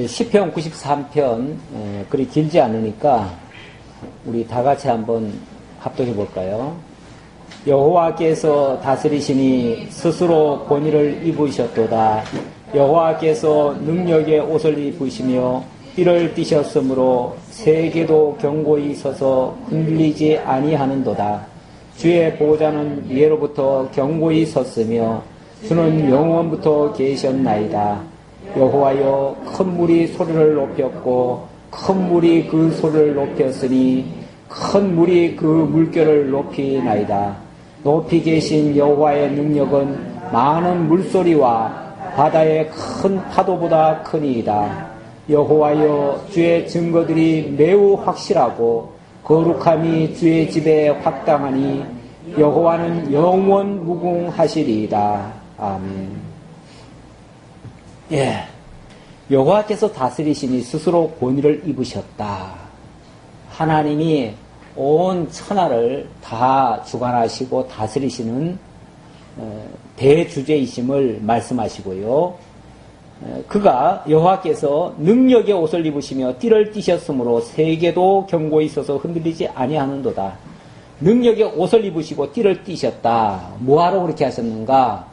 시편 93편 그리 길지 않으니까 우리 다 같이 한번 합독해 볼까요? 여호와께서 다스리시니 스스로 권위를 입으셨도다. 여호와께서 능력의 옷을 입으시며 띠를 띠셨으므로 세계도 견고히 서서 흔들리지 아니하는도다. 주의 보호자는 예로부터 견고히 섰으며 주는 영원부터 계셨나이다. 여호와여, 큰 물이 소리를 높였고 큰 물이 그 소리를 높였으니 큰 물이 그 물결을 높이나이다. 높이 계신 여호와의 능력은 많은 물소리와 바다의 큰 파도보다 크니이다. 여호와여, 주의 증거들이 매우 확실하고 거룩함이 주의 집에 확당하니 여호와는 영원 무궁하시리이다. 아멘. 예, 여호와께서 다스리시니 스스로 권위를 입으셨다. 하나님이 온 천하를 다 주관하시고 다스리시는 대주제이심을 말씀하시고요. 그가 여호와께서 능력의 옷을 입으시며 띠를 띠셨으므로 세계도 견고히 서서 흔들리지 아니하는도다. 능력의 옷을 입으시고 띠를 띠셨다. 뭐하러 그렇게 하셨는가?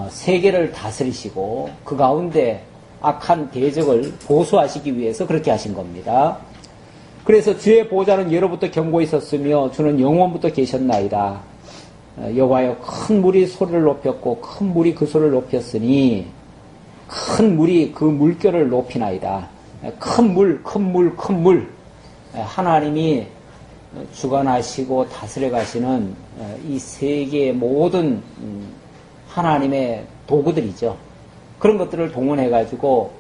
세계를 다스리시고 그 가운데 악한 대적을 보수하시기 위해서 그렇게 하신 겁니다. 그래서 주의 보호자는 예로부터 견고히 섰으며 주는 영원부터 계셨나이다. 여호와여, 큰 물이 소리를 높였고 큰 물이 그 소리를 높였으니 큰 물이 그 물결을 높이나이다. 큰 물, 큰 물, 큰 물. 하나님이 주관하시고 다스려 가시는 이 세계의 모든 하나님의 도구들이죠. 그런 것들을 동원해가지고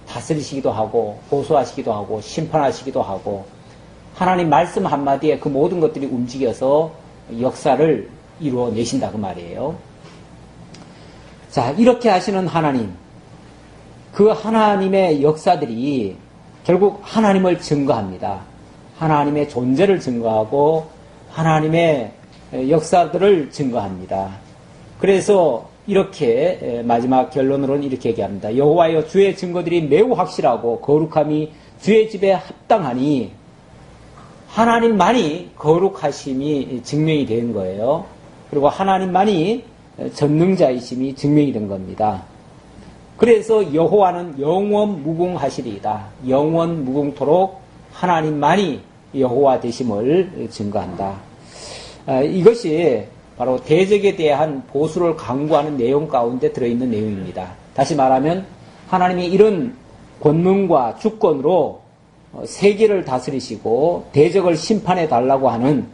다스리시기도 하고 보수하시기도 하고 심판하시기도 하고 하나님 말씀 한마디에 그 모든 것들이 움직여서 역사를 이루어내신다 그 말이에요. 자, 이렇게 하시는 하나님, 그 하나님의 역사들이 결국 하나님을 증거합니다. 하나님의 존재를 증거하고 하나님의 역사들을 증거합니다. 그래서 이렇게 마지막 결론으로는 이렇게 얘기합니다. 여호와여, 주의 증거들이 매우 확실하고 거룩함이 주의 집에 합당하니 하나님만이 거룩하심이 증명이 된 거예요. 그리고 하나님만이 전능자이심이 증명이 된 겁니다. 그래서 여호와는 영원 무궁하시리이다. 영원 무궁토록 하나님만이 여호와 되심을 증거한다. 이것이 바로 대적에 대한 보수를 강구하는 내용 가운데 들어있는 내용입니다. 다시 말하면 하나님이 이런 권능과 주권으로 세계를 다스리시고 대적을 심판해 달라고 하는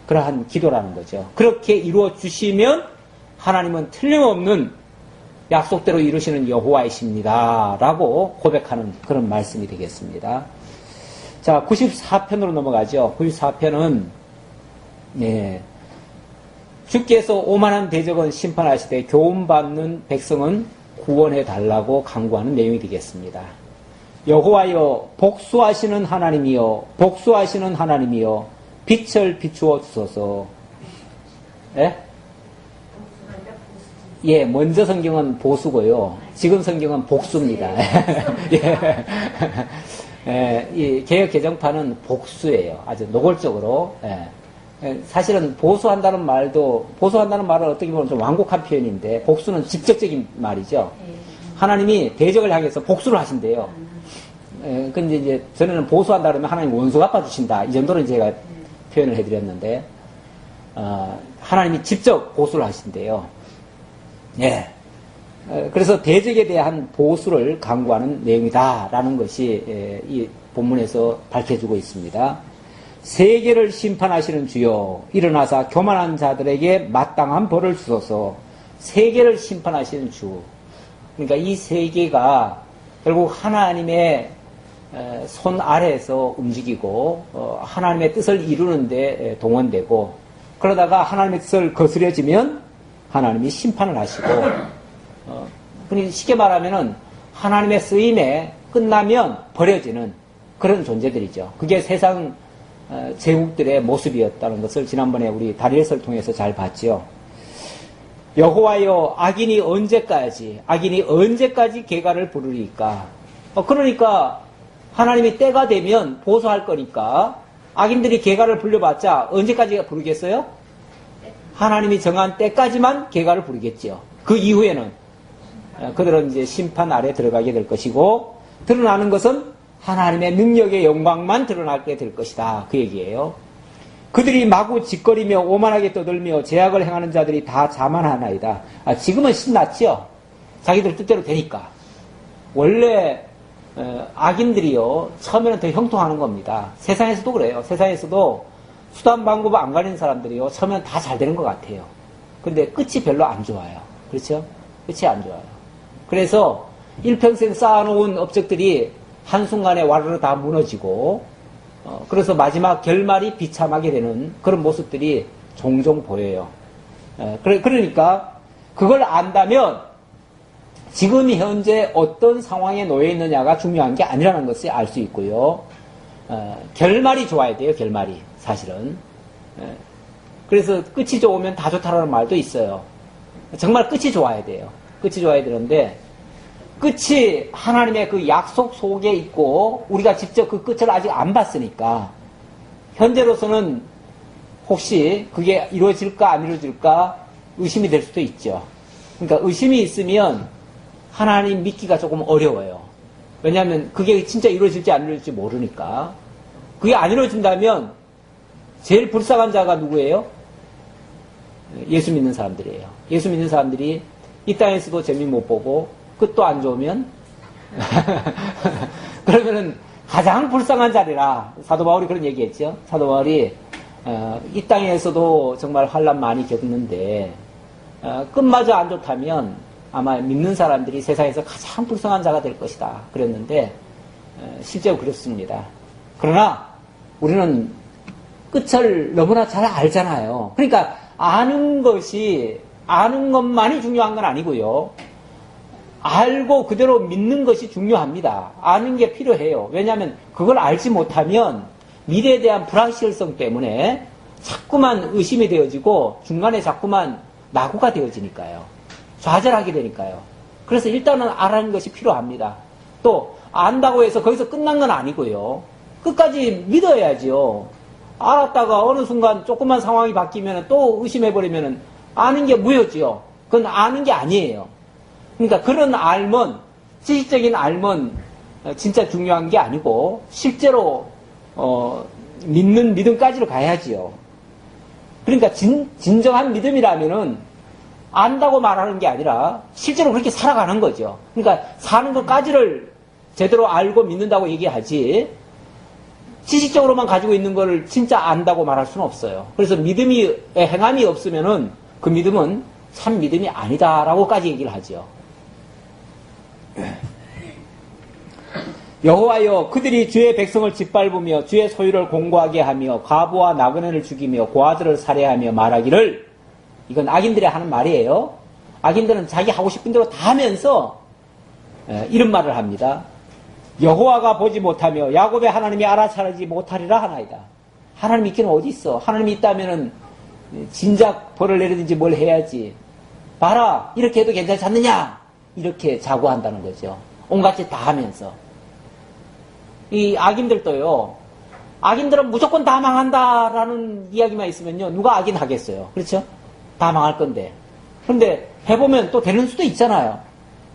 그러한 기도라는 거죠. 그렇게 이루어 주시면 하나님은 틀림없는 약속대로 이루시는 여호와이십니다. 라고 고백하는 그런 말씀이 되겠습니다. 자, 94편으로 넘어가죠. 94편은 주께서 오만한 대적은 심판하시되 교훈받는 백성은 구원해 달라고 강구하는 내용이 되겠습니다. 여호와여, 복수하시는 하나님이여, 복수하시는 하나님이여, 빛을 비추어 주소서. 예, 먼저 성경은 보수고요. 지금 성경은 복수입니다. 이 개역 개정판은 복수예요. 아주 노골적으로. 사실은 보수한다는 말은 어떻게 보면 좀 완곡한 표현인데 복수는 직접적인 말이죠. 하나님이 대적을 향해서 복수를 하신대요. 근데 이제 전에는 보수한다 그러면 하나님 원수 갚아주신다. 이 정도로 제가 표현을 해드렸는데 하나님이 직접 보수를 하신대요. 예. 그래서 대적에 대한 보수를 강구하는 내용이다라는 것이 이 본문에서 밝혀주고 있습니다. 세계를 심판하시는 주여, 일어나사 교만한 자들에게 마땅한 벌을 주소서. 세계를 심판하시는 주. 그러니까 이 세계가 결국 하나님의 손 아래에서 움직이고 하나님의 뜻을 이루는데 동원되고 그러다가 하나님의 뜻을 거스려지면 하나님이 심판을 하시고 쉽게 말하면은 하나님의 쓰임에 끝나면 버려지는 그런 존재들이죠. 그게 세상 제국들의 모습이었다는 것을 지난번에 우리 다리엘서를 통해서 잘 봤죠. 여호와여, 악인이 언제까지 개가를 부르리까? 그러니까 하나님이 때가 되면 보수할 거니까 악인들이 계가를 불려봤자 언제까지 부르겠어요? 하나님이 정한 때까지만 계가를 부르겠죠. 그 이후에는 그들은 이제 심판 아래 들어가게 될 것이고, 드러나는 것은 하나님의 능력의 영광만 드러나게 될 것이다. 그 얘기예요. 그들이 마구 짓거리며 오만하게 떠들며 제약을 행하는 자들이 다 자만하나이다. 지금은 신났지요. 자기들 뜻대로 되니까. 원래 악인들이요, 처음에는 더 형통하는 겁니다. 세상에서도 그래요. 세상에서도 수단 방법 안 가리는 사람들이요, 처음에는 다 잘 되는 것 같아요. 근데 끝이 별로 안 좋아요. 그렇죠? 끝이 안 좋아요. 그래서 일평생 쌓아놓은 업적들이 한순간에 와르르 다 무너지고, 그래서 마지막 결말이 비참하게 되는 그런 모습들이 종종 보여요. 그러니까 그걸 안다면 지금 현재 어떤 상황에 놓여 있느냐가 중요한 게 아니라는 것을 알 수 있고요. 결말이 좋아야 돼요. 결말이 사실은. 그래서 끝이 좋으면 다 좋다라는 말도 있어요. 정말 끝이 좋아야 돼요. 끝이 좋아야 되는데, 끝이 하나님의 그 약속 속에 있고 우리가 직접 그 끝을 아직 안 봤으니까 현재로서는 혹시 그게 이루어질까 안 이루어질까 의심이 될 수도 있죠. 그러니까 의심이 있으면 하나님 믿기가 조금 어려워요. 왜냐하면 그게 진짜 이루어질지 안 이루어질지 모르니까. 그게 안 이루어진다면 제일 불쌍한 자가 누구예요? 예수 믿는 사람들이에요. 예수 믿는 사람들이 이 땅에서도 재미 못 보고 끝도 안 좋으면 그러면은 가장 불쌍한 자리라. 사도 바울이 그런 얘기했죠. 사도 바울이 이 땅에서도 정말 환난 많이 겪는데 끝마저 안 좋다면 아마 믿는 사람들이 세상에서 가장 불쌍한 자가 될 것이다. 그랬는데 실제로 그렇습니다. 그러나 우리는 끝을 너무나 잘 알잖아요. 그러니까 아는 것만이 중요한 건 아니고요. 알고 그대로 믿는 것이 중요합니다. 아는 게 필요해요. 왜냐하면 그걸 알지 못하면 미래에 대한 불확실성 때문에 자꾸만 의심이 되어지고 중간에 자꾸만 낙오가 되어지니까요. 좌절하게 되니까요. 그래서 일단은 알아는 것이 필요합니다. 또 안다고 해서 거기서 끝난 건 아니고요. 끝까지 믿어야지요. 알았다가 어느 순간 조금만 상황이 바뀌면 또 의심해버리면 아는 게 무효지요. 그건 아는 게 아니에요. 그러니까 그런 알면, 지식적인 알면 진짜 중요한 게 아니고 실제로 믿는 믿음까지로 가야지요. 그러니까 진정한 믿음이라면은 안다고 말하는 게 아니라 실제로 그렇게 살아가는 거죠. 그러니까 사는 것까지를 제대로 알고 믿는다고 얘기하지 지식적으로만 가지고 있는 거를 진짜 안다고 말할 수는 없어요. 그래서 믿음이 행함이 없으면은 그 믿음은 참 믿음이 아니다라고까지 얘기를 하죠. 여호와여, 그들이 주의 백성을 짓밟으며 주의 소유를 공고하게 하며 과부와 나그네를 죽이며 고아들을 살해하며 말하기를, 이건 악인들이 하는 말이에요. 악인들은 자기 하고 싶은 대로 다 하면서 이런 말을 합니다. 여호와가 보지 못하며 야곱의 하나님이 알아차리지 못하리라 하나이다. 하나님 있기는 어디 있어? 하나님이 있다면은 진작 벌을 내리든지 뭘 해야지. 봐라, 이렇게 해도 괜찮지 않느냐? 이렇게 자고한다는 거죠. 온갖 짓 다 하면서. 이 악인들도요, 악인들은 무조건 다 망한다라는 이야기만 있으면요, 누가 악인 하겠어요? 그렇죠? 다 망할 건데. 그런데 해보면 또 되는 수도 있잖아요.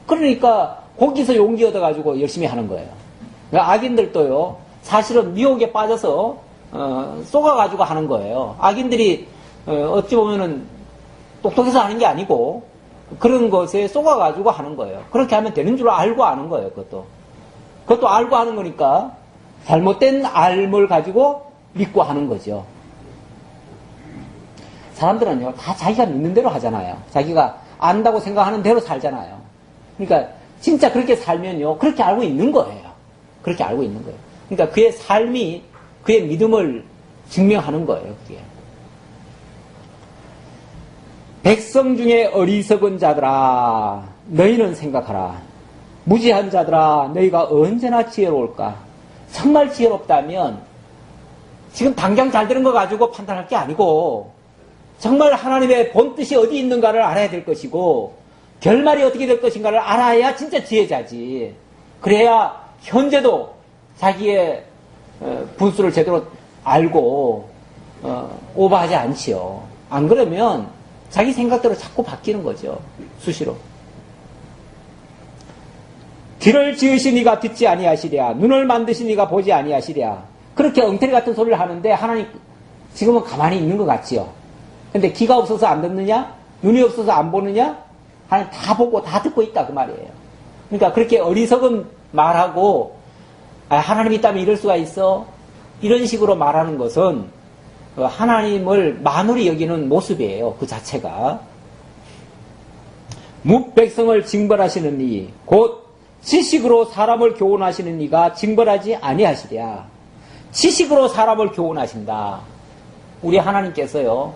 그러니까 거기서 용기 얻어가지고 열심히 하는 거예요. 그러니까 악인들도요, 사실은 미혹에 빠져서 쏘가가지고 하는 거예요. 악인들이 어찌 보면은 똑똑해서 하는 게 아니고 그런 것에 쏘가가지고 하는 거예요. 그렇게 하면 되는 줄 알고 하는 거예요. 그것도 알고 하는 거니까 잘못된 알을 가지고 믿고 하는 거죠. 사람들은요, 다 자기가 믿는 대로 하잖아요. 자기가 안다고 생각하는 대로 살잖아요. 그러니까 진짜 그렇게 살면요, 그렇게 알고 있는 거예요. 그렇게 알고 있는 거예요. 그러니까 그의 삶이 그의 믿음을 증명하는 거예요. 그게. 백성 중에 어리석은 자들아, 너희는 생각하라. 무지한 자들아, 너희가 언제나 지혜로울까? 정말 지혜롭다면 지금 당장 잘 되는 거 가지고 판단할 게 아니고 정말 하나님의 본뜻이 어디 있는가를 알아야 될 것이고 결말이 어떻게 될 것인가를 알아야 진짜 지혜자지. 그래야 현재도 자기의 분수를 제대로 알고 오버하지 않지요. 안 그러면 자기 생각대로 자꾸 바뀌는 거죠. 수시로. 귀를 지으신 이가 듣지 아니하시랴. 눈을 만드신 이가 보지 아니하시랴. 그렇게 엉터리 같은 소리를 하는데 하나님 지금은 가만히 있는 것 같지요. 근데 귀가 없어서 안 듣느냐? 눈이 없어서 안 보느냐? 하나님 다 보고 다 듣고 있다 그 말이에요. 그러니까 그렇게 어리석은 말하고 하나님이 있다면 이럴 수가 있어? 이런 식으로 말하는 것은 하나님을 만홀히 여기는 모습이에요. 그 자체가. 뭇백성을 징벌하시는 이, 곧 지식으로 사람을 교훈하시는 이가 징벌하지 아니하시랴. 지식으로 사람을 교훈하신다. 우리 하나님께서요.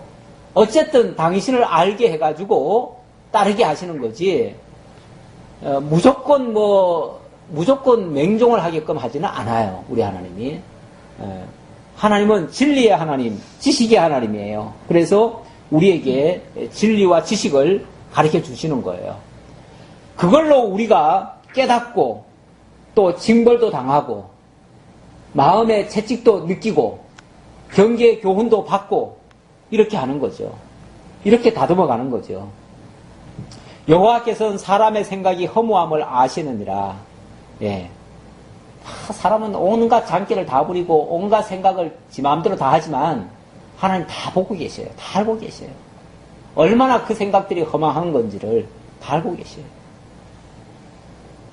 어쨌든 당신을 알게 해가지고 따르게 하시는 거지. 무조건 맹종을 하게끔 하지는 않아요. 우리 하나님이. 하나님은 진리의 하나님, 지식의 하나님이에요. 그래서 우리에게 진리와 지식을 가르쳐 주시는 거예요. 그걸로 우리가 깨닫고 또 징벌도 당하고 마음의 채찍도 느끼고 경계의 교훈도 받고 이렇게 하는 거죠. 이렇게 다듬어 가는 거죠. 여호와께서는 사람의 생각이 허무함을 아시느니라. 예. 사람은 온갖 장기를 다 부리고 온갖 생각을 지 마음대로 다 하지만 하나님 다 보고 계셔요. 다 알고 계셔요. 얼마나 그 생각들이 허망한 건지를 다 알고 계셔요.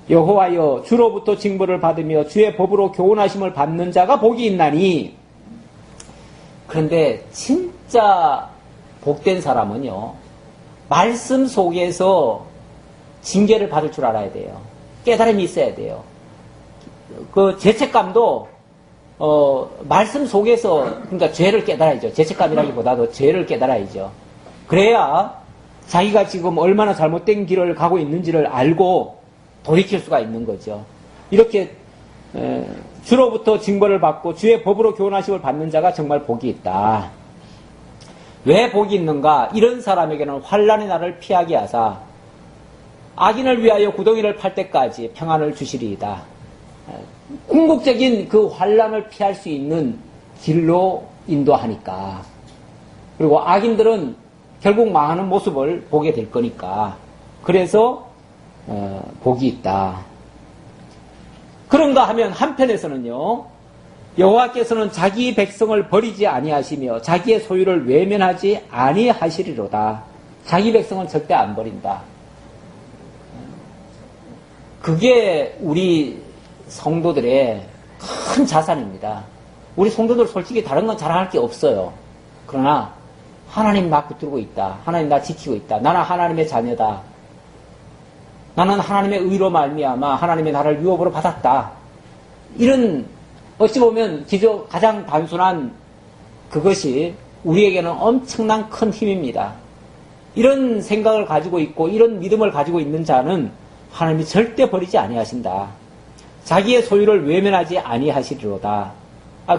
여호와여 주로부터 징벌을 받으며 주의 법으로 교훈하심을 받는 자가 복이 있나니. 그런데 진짜 복된 사람은요. 말씀 속에서 징계를 받을 줄 알아야 돼요. 깨달음이 있어야 돼요. 그 죄책감도 말씀 속에서 그러니까 죄를 깨달아야죠. 죄책감이라기보다도 죄를 깨달아야죠. 그래야 자기가 지금 얼마나 잘못된 길을 가고 있는지를 알고 돌이킬 수가 있는 거죠. 이렇게 주로부터 징벌을 받고 주의 법으로 교훈하심을 받는 자가 정말 복이 있다. 왜 복이 있는가? 이런 사람에게는 환난의 날을 피하게 하사 악인을 위하여 구덩이를 팔 때까지 평안을 주시리이다. 궁극적인 그 환난을 피할 수 있는 길로 인도하니까. 그리고 악인들은 결국 망하는 모습을 보게 될 거니까. 그래서 복이 있다. 그런가 하면 한편에서는요. 여호와께서는 자기 백성을 버리지 아니하시며 자기의 소유를 외면하지 아니하시리로다. 자기 백성은 절대 안 버린다. 그게 우리 성도들의 큰 자산입니다. 우리 성도들 솔직히 다른 건 자랑할 게 없어요. 그러나 하나님 나 붙들고 있다. 하나님 나 지키고 있다. 나는 하나님의 자녀다. 나는 하나님의 의로 말미암아 하나님의 나를 유업으로 받았다. 이런 어찌 보면 가장 단순한 그것이 우리에게는 엄청난 큰 힘입니다. 이런 생각을 가지고 있고 이런 믿음을 가지고 있는 자는 하나님이 절대 버리지 아니하신다. 자기의 소유를 외면하지 아니하시리로다.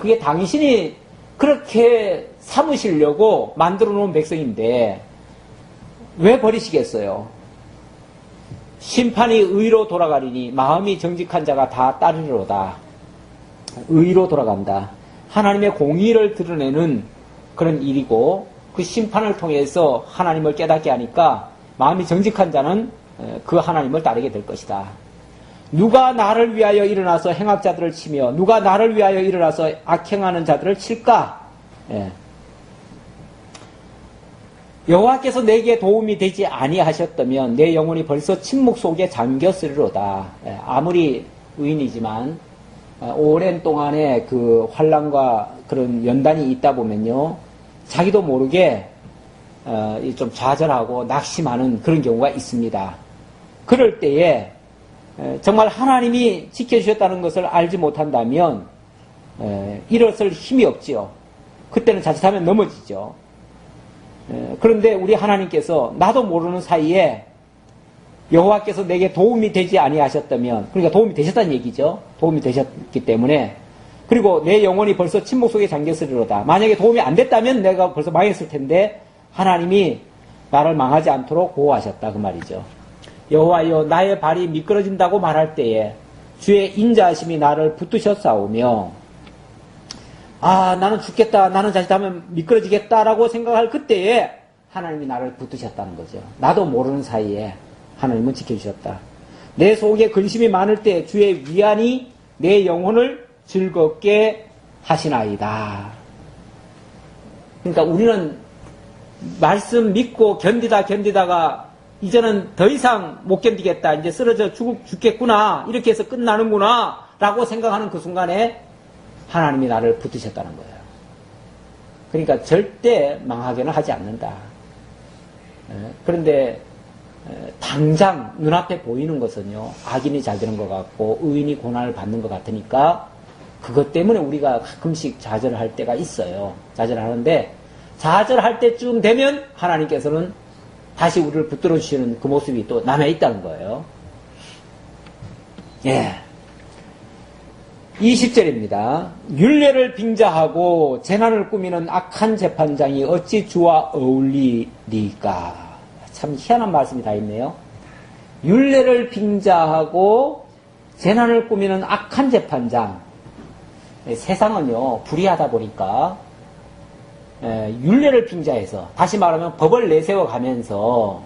그게 당신이 그렇게 삼으시려고 만들어 놓은 백성인데 왜 버리시겠어요? 심판이 의로 돌아가리니 마음이 정직한 자가 다 따르리로다. 의로 돌아간다. 하나님의 공의를 드러내는 그런 일이고 그 심판을 통해서 하나님을 깨닫게 하니까 마음이 정직한 자는 그 하나님을 따르게 될 것이다. 누가 나를 위하여 일어나서 행악자들을 치며 누가 나를 위하여 일어나서 악행하는 자들을 칠까? 예. 여호와께서 내게 도움이 되지 아니하셨다면 내 영혼이 벌써 침묵 속에 잠겼으리로다. 예. 아무리 의인이지만 오랜 동안의 그 환난과 그런 연단이 있다 보면요, 자기도 모르게 좀 좌절하고 낙심하는 그런 경우가 있습니다. 그럴 때에 정말 하나님이 지켜주셨다는 것을 알지 못한다면 일어설 힘이 없지요. 그때는 자칫하면 넘어지죠. 그런데 우리 하나님께서 나도 모르는 사이에 여호와께서 내게 도움이 되지 아니하셨다면, 그러니까 도움이 되셨다는 얘기죠. 도움이 되셨기 때문에. 그리고 내 영혼이 벌써 침묵 속에 잠겼으리로다. 만약에 도움이 안 됐다면 내가 벌써 망했을 텐데 하나님이 나를 망하지 않도록 보호하셨다 그 말이죠. 여호와여 나의 발이 미끄러진다고 말할 때에 주의 인자하심이 나를 붙드셨사오며 아 나는 죽겠다 나는 자칫하면 미끄러지겠다라고 생각할 그때에 하나님이 나를 붙드셨다는 거죠. 나도 모르는 사이에 하나님은 지켜주셨다. 내 속에 근심이 많을 때 주의 위안이 내 영혼을 즐겁게 하시나이다. 그러니까 우리는 말씀 믿고 견디다가 이제는 더 이상 못 견디겠다. 이제 쓰러져 죽겠구나. 이렇게 해서 끝나는구나. 라고 생각하는 그 순간에 하나님이 나를 붙드셨다는 거예요. 그러니까 절대 망하게는 하지 않는다. 그런데 당장 눈앞에 보이는 것은요. 악인이 잘 되는 것 같고 의인이 고난을 받는 것 같으니까 그것 때문에 우리가 가끔씩 좌절할 때가 있어요. 좌절하는데 좌절할 때쯤 되면 하나님께서는 다시 우리를 붙들어 주시는 그 모습이 또 남아있다는 거예요. 예. 20절입니다. 율례를 빙자하고 재난을 꾸미는 악한 재판장이 어찌 주와 어울리리까. 참 희한한 말씀이 다 있네요. 율례를 빙자하고 재난을 꾸미는 악한 재판장. 세상은요 불의하다 보니까 율례를 빙자해서 다시 말하면 법을 내세워 가면서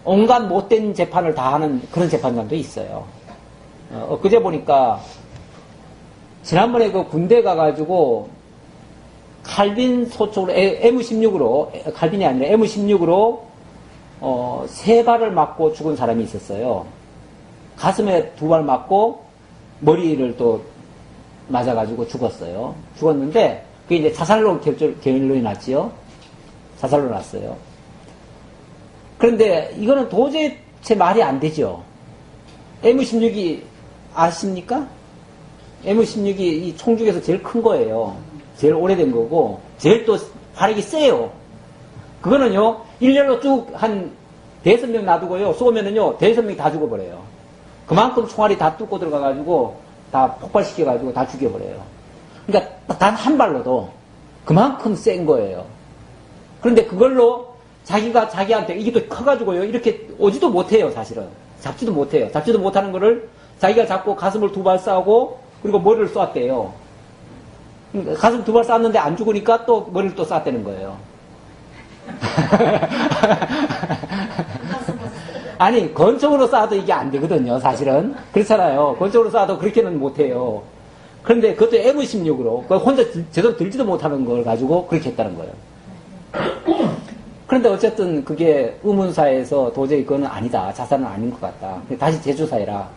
온갖 못된 재판을 다 하는 그런 재판장도 있어요. 엊그제 보니까 지난번에 그 군대 가가지고 칼빈 소총으로 M16으로 칼빈이 아니라 M16으로 3발을 맞고 죽은 사람이 있었어요. 가슴에 2발 맞고 머리를 또 맞아가지고 죽었어요. 죽었는데 그게 이제 자살로 결론이 났지요. 자살로 났어요. 그런데 이거는 도저히 제 말이 안 되죠. M16이 아십니까? M16이 이 총 중에서 제일 큰 거예요. 제일 오래된 거고 제일 또 화력이 세요. 그거는요 1년로 쭉 한 5명 놔두고요 쏘면은요 5명이 다 죽어버려요. 그만큼 총알이 다 뚫고 들어가가지고 다 폭발시켜가지고 다 죽여버려요. 그러니까 단 한 발로도 그만큼 센 거예요. 그런데 그걸로 자기가 자기한테 이게 또 커가지고요 이렇게 오지도 못해요. 사실은 잡지도 못해요. 잡지도 못하는 거를 자기가 잡고 가슴을 2발 쏴고 그리고 머리를 쐈대요. 그러니까 가슴 2발 쐈는데 안 죽으니까 또 머리를 또 쐈다는 거예요. 아니 권총으로 쏴도 이게 안 되거든요. 사실은 그렇잖아요. 권총으로 쏴도 그렇게는 못해요. 그런데 그것도 M16으로 혼자 제대로 들지도 못하는 걸 가지고 그렇게 했다는 거예요. 그런데 어쨌든 그게 의문사에서 도저히 그거는 아니다. 자살은 아닌 것 같다. 다시 재조사해라.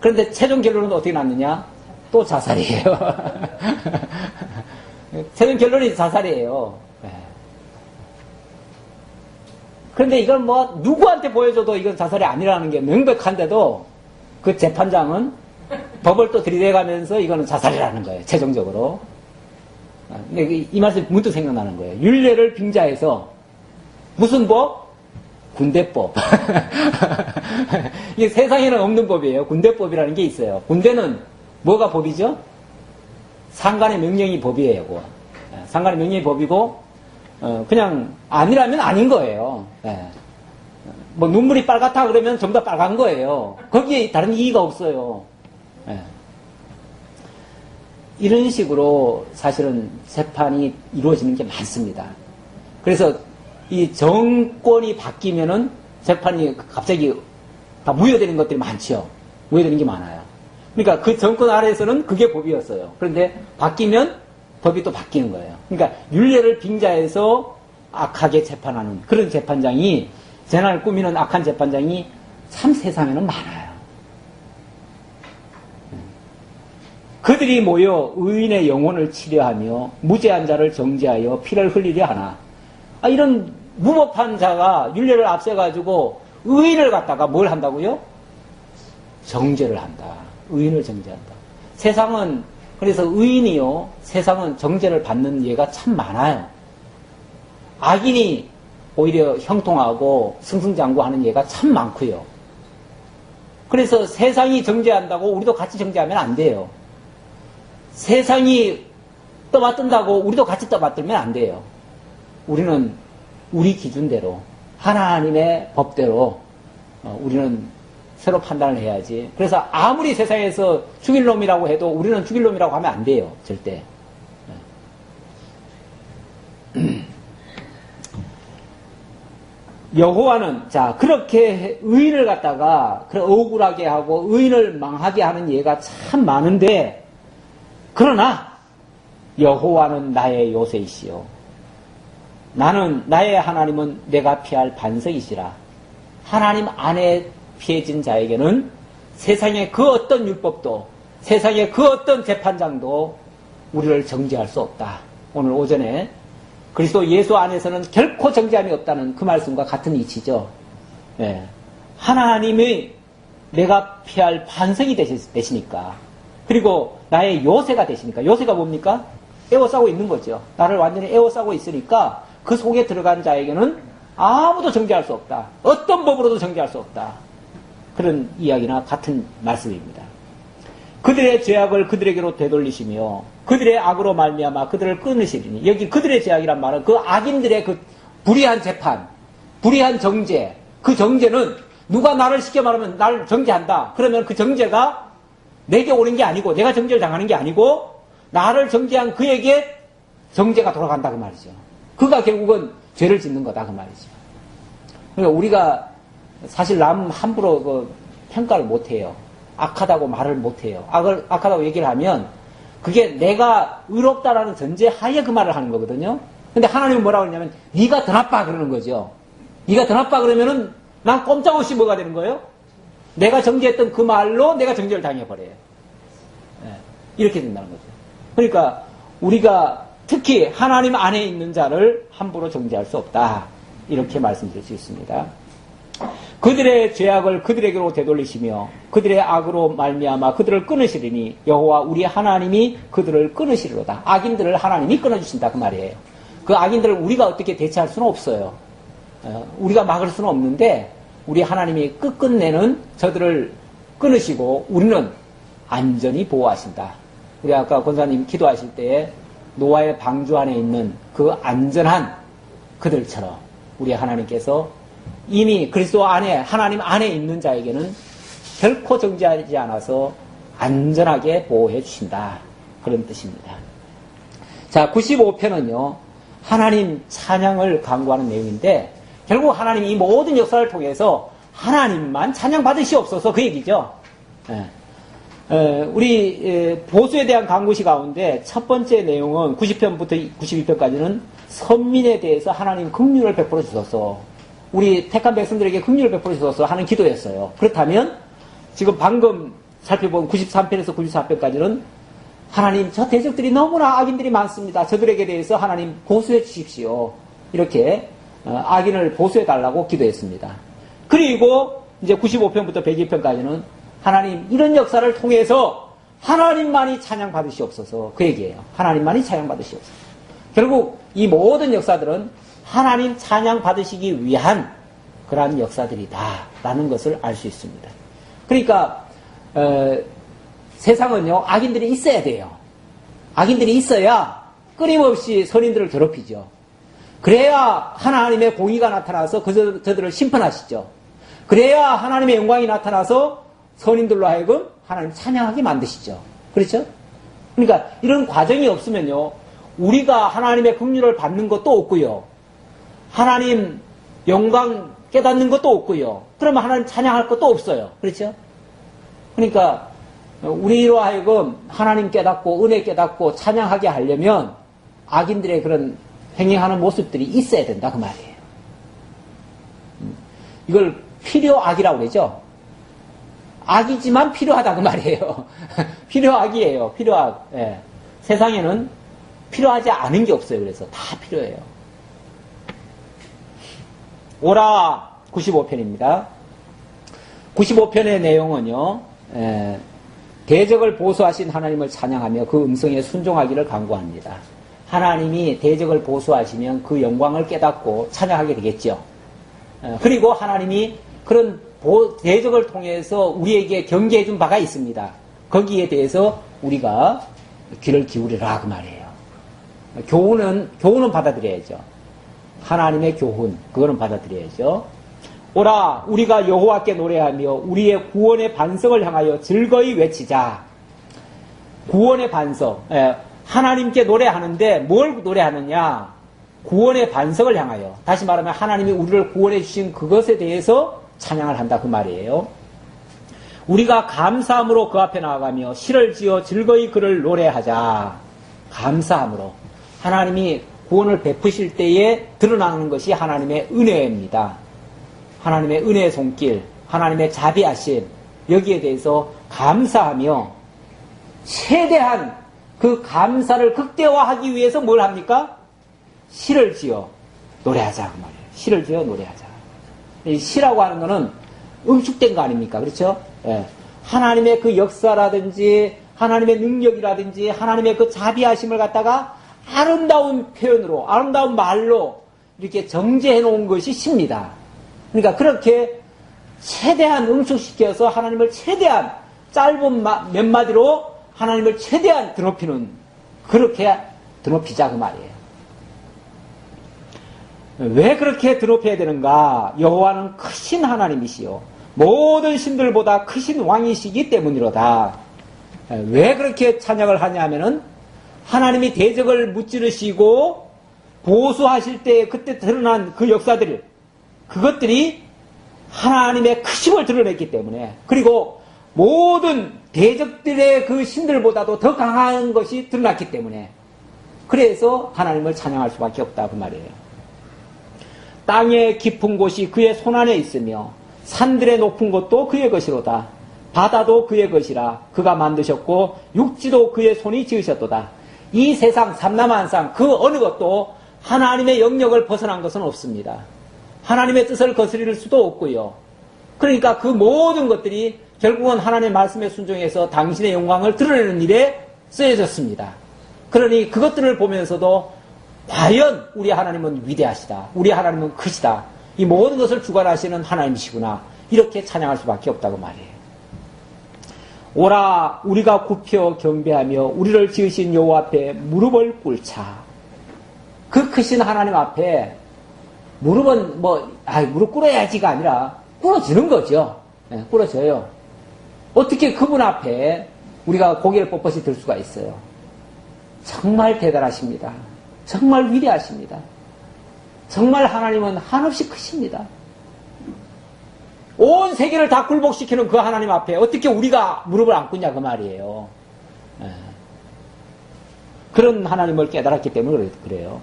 그런데 최종 결론은 어떻게 났느냐? 또 자살이에요. 최종 결론이 자살이에요. 그런데 이건 뭐 누구한테 보여줘도 이건 자살이 아니라는 게 명백한데도 그 재판장은 법을 또 들이대가면서 이거는 자살이라는 거예요. 최종적으로. 근데 이 말씀이 문득 생각나는 거예요. 율례를 빙자해서 무슨 법? 군대법. 이게 세상에는 없는 법이에요. 군대법이라는 게 있어요. 군대는 뭐가 법이죠? 상관의 명령이 법이에요. 그거. 상관의 명령이 법이고 그냥 아니라면 아닌 거예요. 뭐 눈물이 빨갛다 그러면 전부 다 빨간 거예요. 거기에 다른 이의가 없어요. 이런 식으로 사실은 재판이 이루어지는 게 많습니다. 그래서 이 정권이 바뀌면은 재판이 갑자기 다 무효되는 것들이 많죠. 무효되는 게 많아요. 그러니까 그 정권 아래에서는 그게 법이었어요. 그런데 바뀌면 법이 또 바뀌는 거예요. 그러니까 율례를 빙자해서 악하게 재판하는 그런 재판장이 재난을 꾸미는 악한 재판장이 참 세상에는 많아요. 그들이 모여 의인의 영혼을 치려하며 무죄한 자를 정죄하여 피를 흘리려 하나. 이런 무법한 자가 율례를 앞세가지고 의인을 갖다가 뭘 한다고요? 정죄를 한다. 의인을 정죄한다. 세상은 그래서 의인이요 세상은 정죄를 받는 예가 참 많아요. 악인이 오히려 형통하고 승승장구하는 예가 참 많고요. 그래서 세상이 정죄한다고 우리도 같이 정죄하면 안 돼요. 세상이 떠받든다고 우리도 같이 떠받들면 안 돼요. 우리는 우리 기준대로 하나님의 법대로 우리는 새로 판단을 해야지. 그래서 아무리 세상에서 죽일 놈이라고 해도 우리는 죽일 놈이라고 하면 안 돼요. 절대. 여호와는 자 그렇게 의인을 갖다가 그래 억울하게 하고 의인을 망하게 하는 예가 참 많은데 그러나 여호와는 나의 요새이시요 나의 하나님은 내가 피할 반석이시라. 하나님 안에 피해진 자에게는 세상의 그 어떤 율법도 세상의 그 어떤 재판장도 우리를 정죄할 수 없다. 오늘 오전에 그리스도 예수 안에서는 결코 정죄함이 없다는 그 말씀과 같은 이치죠. 예. 하나님의 내가 피할 반석이 되시니까 그리고 나의 요새가 되시니까 요새가 뭡니까? 에워싸고 있는 거죠. 나를 완전히 에워싸고 있으니까 그 속에 들어간 자에게는 아무도 정죄할 수 없다. 어떤 법으로도 정죄할 수 없다. 그런 이야기나 같은 말씀입니다. 그들의 죄악을 그들에게로 되돌리시며 그들의 악으로 말미암아 그들을 끊으시리니 여기 그들의 죄악이란 말은 그 악인들의 그 불의한 재판, 불의한 정죄 그 정죄는 누가 나를 쉽게 말하면 나를 정죄한다. 그러면 그 정죄가 내게 오는 게 아니고 내가 정죄를 당하는 게 아니고 나를 정죄한 그에게 정죄가 돌아간다 그 말이죠. 그가 결국은 죄를 짓는 거다 그 말이죠. 그러니까 우리가 사실 남 함부로 그 평가를 못해요. 악하다고 말을 못해요. 악하다고 얘기를 하면 그게 내가 의롭다라는 전제 하에 그 말을 하는 거거든요. 근데 하나님은 뭐라고 그러냐면 네가 더 나빠 그러는 거죠. 네가 더 나빠 그러면은 난 꼼짝없이 뭐가 되는 거예요? 내가 정죄했던 그 말로 내가 정죄를 당해버려요. 네. 이렇게 된다는 거죠. 그러니까 우리가 특히 하나님 안에 있는 자를 함부로 정죄할 수 없다. 이렇게 말씀드릴 수 있습니다. 그들의 죄악을 그들에게로 되돌리시며 그들의 악으로 말미암아 그들을 끊으시리니 여호와 우리 하나님이 그들을 끊으시리로다. 악인들을 하나님이 끊어주신다 그 말이에요. 그 악인들을 우리가 어떻게 대체할 수는 없어요. 우리가 막을 수는 없는데 우리 하나님이 끝끝내는 저들을 끊으시고 우리는 안전히 보호하신다. 우리 아까 권사님 기도하실 때에 노아의 방주 안에 있는 그 안전한 그들처럼 우리 하나님께서 이미 그리스도 안에 하나님 안에 있는 자에게는 결코 정죄하지 않아서 안전하게 보호해 주신다. 그런 뜻입니다. 자, 95편은요. 하나님 찬양을 강구하는 내용인데 결국 하나님이 이 모든 역사를 통해서 하나님만 찬양 받으시옵소서 그 얘기죠. 우리 보수에 대한 강구시 가운데 첫 번째 내용은 90편부터 92편까지는 선민에 대해서 하나님 긍휼을 베풀어 주소서 우리 택한 백성들에게 긍휼을 베풀어 주소서 하는 기도였어요. 그렇다면 지금 방금 살펴본 93편에서 94편까지는 하나님 저 대적들이 너무나 악인들이 많습니다. 저들에게 대해서 하나님 보수해 주십시오. 이렇게 악인을 보수해 달라고 기도했습니다. 그리고 이제 95편부터 102편까지는 하나님 이런 역사를 통해서 하나님만이 찬양 받으시옵소서 그 얘기예요. 하나님만이 찬양 받으시옵소서. 결국 이 모든 역사들은 하나님 찬양 받으시기 위한 그러한 역사들이다라는 것을 알 수 있습니다. 그러니까 세상은요 악인들이 있어야 돼요. 악인들이 있어야 끊임없이 선인들을 괴롭히죠. 그래야 하나님의 공의가 나타나서 저들을 심판하시죠. 그래야 하나님의 영광이 나타나서 선인들로 하여금 하나님 찬양하게 만드시죠. 그렇죠? 그러니까 이런 과정이 없으면요 우리가 하나님의 긍휼을 받는 것도 없고요 하나님 영광 깨닫는 것도 없고요 그러면 하나님 찬양할 것도 없어요. 그렇죠? 그러니까 우리로 하여금 하나님 깨닫고 은혜 깨닫고 찬양하게 하려면 악인들의 그런 행위하는 모습들이 있어야 된다 그 말이에요. 이걸 필요악이라고 그러죠. 악이지만 필요하다 그 말이에요. 필요악이에요. 필요악. 예. 세상에는 필요하지 않은 게 없어요. 그래서 다 필요해요. 오라 95편입니다. 95편의 내용은요. 대적을 보수하신 하나님을 찬양하며 그 음성에 순종하기를 간구합니다. 하나님이 대적을 보수하시면 그 영광을 깨닫고 찬양하게 되겠죠. 그리고 하나님이 그런 대적을 통해서 우리에게 경계해 준 바가 있습니다. 거기에 대해서 우리가 귀를 기울이라 그 말이에요. 교훈은 받아들여야죠. 하나님의 교훈 그거는 받아들여야죠. 오라 우리가 여호와께 노래하며 우리의 구원의 반석을 향하여 즐거이 외치자. 구원의 반석. 하나님께 노래하는데 뭘 노래하느냐? 구원의 반석을 향하여. 다시 말하면 하나님이 우리를 구원해 주신 그것에 대해서 찬양을 한다 그 말이에요. 우리가 감사함으로 그 앞에 나아가며 시를 지어 즐거이 그를 노래하자. 감사함으로. 하나님이 구원을 베푸실 때에 드러나는 것이 하나님의 은혜입니다. 하나님의 은혜의 손길, 하나님의 자비하심, 여기에 대해서 감사하며 최대한 그 감사를 극대화하기 위해서 뭘 합니까? 시를 지어 노래하자 그 말이에요. 시를 지어 노래하자. 이 시라고 하는 거는 응축된 거 아닙니까? 그렇죠? 예. 하나님의 그 역사라든지 하나님의 능력이라든지 하나님의 그 자비하심을 갖다가 아름다운 표현으로 아름다운 말로 이렇게 정제해 놓은 것이 시입니다. 그러니까 그렇게 최대한 응축시켜서 하나님을 최대한 짧은 몇 마디로 하나님을 최대한 드높이는 그렇게 드높이자 그 말이에요. 왜 그렇게 드높여야 되는가? 여호와는 크신 하나님이시요 모든 신들보다 크신 왕이시기 때문이로다. 왜 그렇게 찬양을 하냐면은 하나님이 대적을 무찌르시고 보수하실 때 그때 드러난 그 역사들 그것들이 하나님의 크심을 드러냈기 때문에 그리고 모든 대적들의 그 신들보다도 더 강한 것이 드러났기 때문에 그래서 하나님을 찬양할 수밖에 없다 그 말이에요. 땅의 깊은 곳이 그의 손안에 있으며 산들의 높은 곳도 그의 것이로다. 바다도 그의 것이라 그가 만드셨고 육지도 그의 손이 지으셨도다. 이 세상 삼라만상 그 어느 것도 하나님의 영역을 벗어난 것은 없습니다. 하나님의 뜻을 거스릴 수도 없고요. 그러니까 그 모든 것들이 결국은 하나님의 말씀에 순종해서 당신의 영광을 드러내는 일에 쓰여졌습니다. 그러니 그것들을 보면서도 과연 우리 하나님은 위대하시다. 우리 하나님은 크시다. 이 모든 것을 주관하시는 하나님이시구나. 이렇게 찬양할 수밖에 없다고 말이에요. 오라 우리가 굽혀 경배하며 우리를 지으신 여호와 앞에 무릎을 꿇자. 그 크신 하나님 앞에 무릎은 무릎 꿇어야지가 아니라 꿇어지는 거죠. 네, 꿇어져요. 어떻게 그분 앞에 우리가 고개를 뻣뻣이 들 수가 있어요. 정말 대단하십니다. 정말 위대하십니다. 정말 하나님은 한없이 크십니다. 온 세계를 다 굴복시키는 그 하나님 앞에 어떻게 우리가 무릎을 안 꿇냐 그 말이에요. 그런 하나님을 깨달았기 때문에 그래요.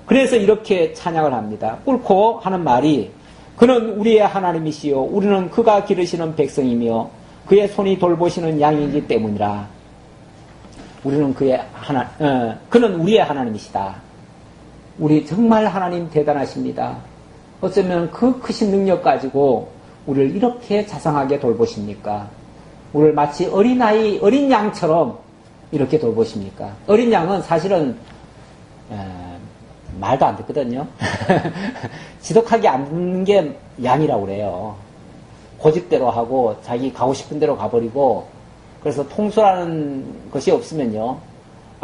그래서 이렇게 찬양을 합니다. 꿇고 하는 말이 그는 우리의 하나님이시요 우리는 그가 기르시는 백성이며 그의 손이 돌보시는 양이기 때문이라. 우리는 그는 우리의 하나님이시다. 우리 정말 하나님 대단하십니다. 어쩌면 그 크신 능력 가지고 우리를 이렇게 자상하게 돌보십니까? 우리를 마치 어린아이, 어린 양처럼 이렇게 돌보십니까? 어린 양은 사실은 말도 안 듣거든요. 지독하게 안 듣는 게 양이라고 그래요. 고집대로 하고 자기 가고 싶은 대로 가버리고 그래서 통수라는 것이 없으면요.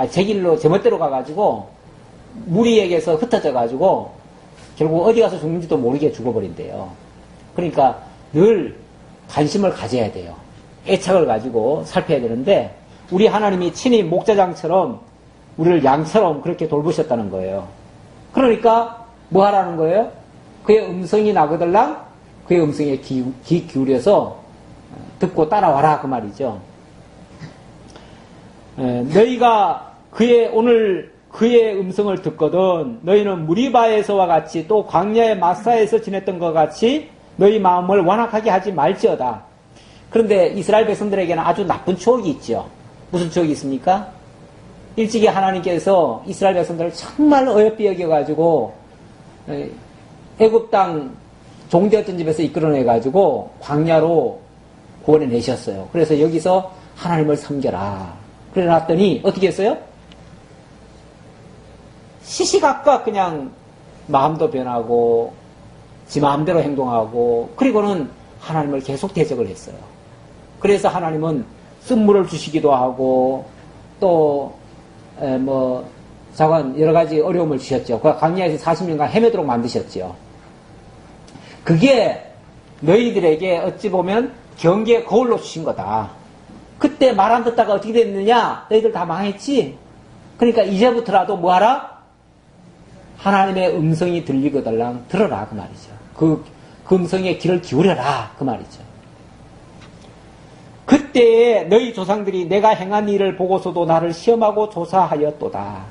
제 길로 제 멋대로 가가지고 무리에게서 흩어져가지고 결국 어디 가서 죽는지도 모르게 죽어버린대요. 그러니까 늘 관심을 가져야 돼요. 애착을 가지고 살펴야 되는데 우리 하나님이 친히 목자장처럼 우리를 양처럼 그렇게 돌보셨다는 거예요. 그러니까 뭐 하라는 거예요? 그의 음성이 나거들랑 그의 음성에 귀 기울여서 듣고 따라와라 그 말이죠. 너희가 오늘 그의 음성을 듣거든 너희는 무리바에서와 같이 또 광야의 마사에서 지냈던 것 같이 너희 마음을 완악하게 하지 말지어다. 그런데 이스라엘 백성들에게는 아주 나쁜 추억이 있죠. 무슨 추억이 있습니까? 일찍이 하나님께서 이스라엘 백성들을 정말 어여삐 여겨가지고 애굽 땅 종되었던 집에서 이끌어내가지고 광야로 구원해 내셨어요. 그래서 여기서 하나님을 섬겨라. 그래 놨더니 어떻게 했어요? 시시각각 그냥 마음도 변하고 지 마음대로 행동하고 그리고는 하나님을 계속 대적을 했어요. 그래서 하나님은 쓴물을 주시기도 하고 또 여러 가지 어려움을 주셨죠. 그 광야에서 40년간 헤매도록 만드셨죠. 그게 너희들에게 어찌 보면 경계의 거울로 주신 거다. 그때 말 안 듣다가 어떻게 됐느냐? 너희들 다 망했지? 그러니까 이제부터라도 뭐하라? 하나님의 음성이 들리거들랑 들어라 그 말이죠. 그 음성에 귀를 기울여라 그 말이죠. 그때에 너희 조상들이 내가 행한 일을 보고서도 나를 시험하고 조사하였도다.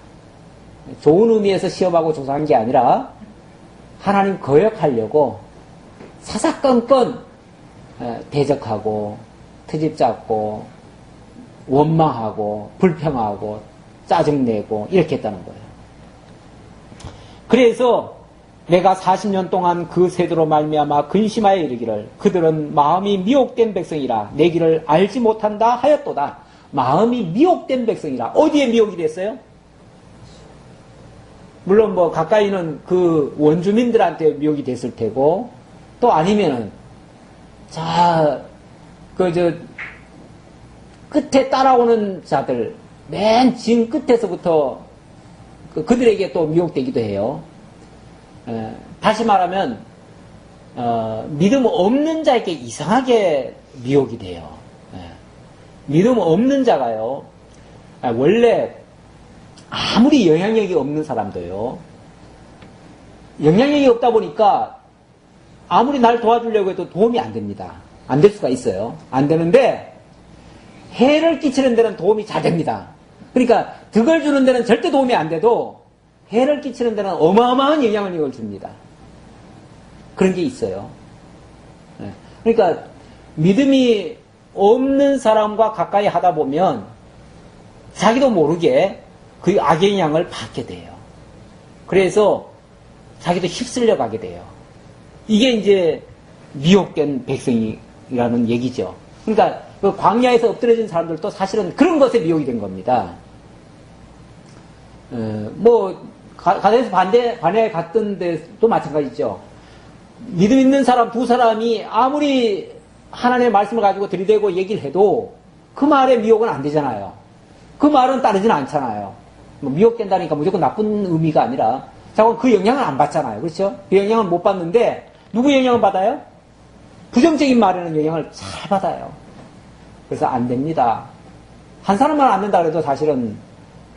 좋은 의미에서 시험하고 조사한 게 아니라 하나님 거역하려고 사사건건 대적하고 트집 잡고 원망하고 불평하고 짜증내고 이렇게 했다는 거예요. 그래서 내가 40년 동안 그 세대로 말미암아 근심하여 이르기를 그들은 마음이 미혹된 백성이라 내 길을 알지 못한다 하였도다. 마음이 미혹된 백성이라. 어디에 미혹이 됐어요? 물론 뭐 가까이는 그 원주민들한테 미혹이 됐을 테고 또 아니면은 끝에 따라오는 자들 맨 진 끝에서부터 그들에게 또 미혹되기도 해요. 다시 말하면 믿음 없는 자에게 이상하게 미혹이 돼요. 믿음 없는 자가요. 원래 아무리 영향력이 없는 사람도요. 영향력이 없다 보니까 아무리 날 도와주려고 해도 도움이 안 됩니다. 안 될 수가 있어요. 안 되는데 해를 끼치는 데는 도움이 잘 됩니다. 그러니까 득을 주는 데는 절대 도움이 안 돼도 해를 끼치는 데는 어마어마한 영향력을 줍니다. 그런 게 있어요. 그러니까 믿음이 없는 사람과 가까이 하다 보면 자기도 모르게 그 악영향을 받게 돼요. 그래서 자기도 휩쓸려 가게 돼요. 이게 이제 미혹된 백성이라는 얘기죠. 그러니까 그 광야에서 엎드려진 사람들도 사실은 그런 것에 미혹이 된 겁니다. 가나안에서 반야에 갔던 데도 마찬가지죠. 믿음 있는 사람 두 사람이 아무리 하나님의 말씀을 가지고 들이대고 얘기를 해도 그 말에 미혹은 안 되잖아요. 그 말은 따르지는 않잖아요. 미혹된다니까 무조건 나쁜 의미가 아니라 그 영향을 안 받잖아요. 그렇죠? 그 영향을 못 받는데 누구 영향을 받아요? 부정적인 말에는 영향을 잘 받아요. 그래서 안 됩니다. 한 사람만 안 된다 그래도 사실은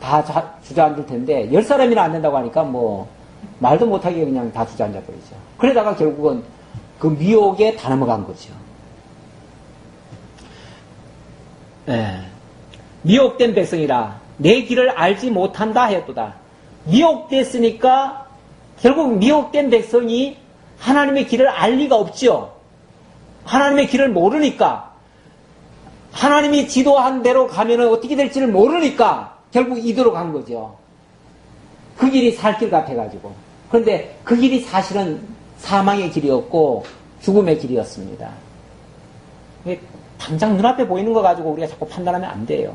다 주저앉을 텐데 10사람이나 안 된다고 하니까 뭐 말도 못하게 그냥 다 주저앉아 버리죠. 그러다가 결국은 그 미혹에 다 넘어간 거죠. 미혹된 백성이라 내 길을 알지 못한다 하였도다. 미혹됐으니까 결국 미혹된 백성이 하나님의 길을 알 리가 없죠. 하나님의 길을 모르니까 하나님이 지도한 대로 가면은 어떻게 될지를 모르니까 결국 이대로 간 거죠. 그 길이 살 길 같아가지고. 그런데 그 길이 사실은 사망의 길이었고 죽음의 길이었습니다. 당장 눈앞에 보이는 거 가지고 우리가 자꾸 판단하면 안 돼요.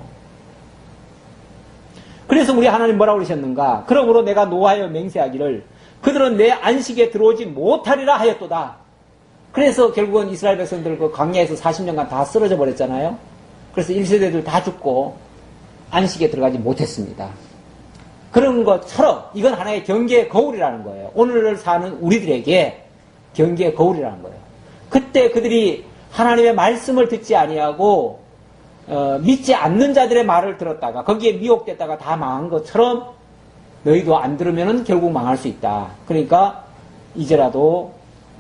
그래서 우리 하나님 뭐라고 그러셨는가? 그러므로 내가 노하여 맹세하기를 그들은 내 안식에 들어오지 못하리라 하였도다. 그래서 결국은 이스라엘 백성들 그 광야에서 40년간 다 쓰러져 버렸잖아요. 그래서 1세대들 다 죽고 안식에 들어가지 못했습니다. 그런 것처럼 이건 하나의 경계의 거울이라는 거예요. 오늘을 사는 우리들에게 경계의 거울이라는 거예요. 그때 그들이 하나님의 말씀을 듣지 아니하고 믿지 않는 자들의 말을 들었다가 거기에 미혹됐다가 다 망한 것처럼 너희도 안 들으면 결국 망할 수 있다. 그러니까 이제라도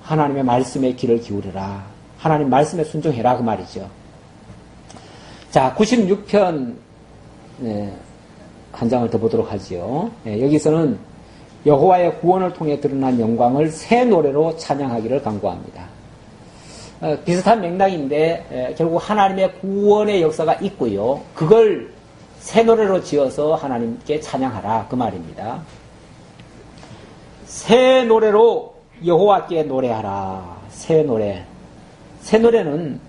하나님의 말씀에 귀를 기울여라. 하나님 말씀에 순종해라 그 말이죠. 자, 96편 한 장을 더 보도록 하지요. 여기서는 여호와의 구원을 통해 드러난 영광을 새 노래로 찬양하기를 간구합니다. 비슷한 맥락인데 결국 하나님의 구원의 역사가 있고요. 그걸 새 노래로 지어서 하나님께 찬양하라 그 말입니다. 새 노래로 여호와께 노래하라. 새 노래. 새 노래는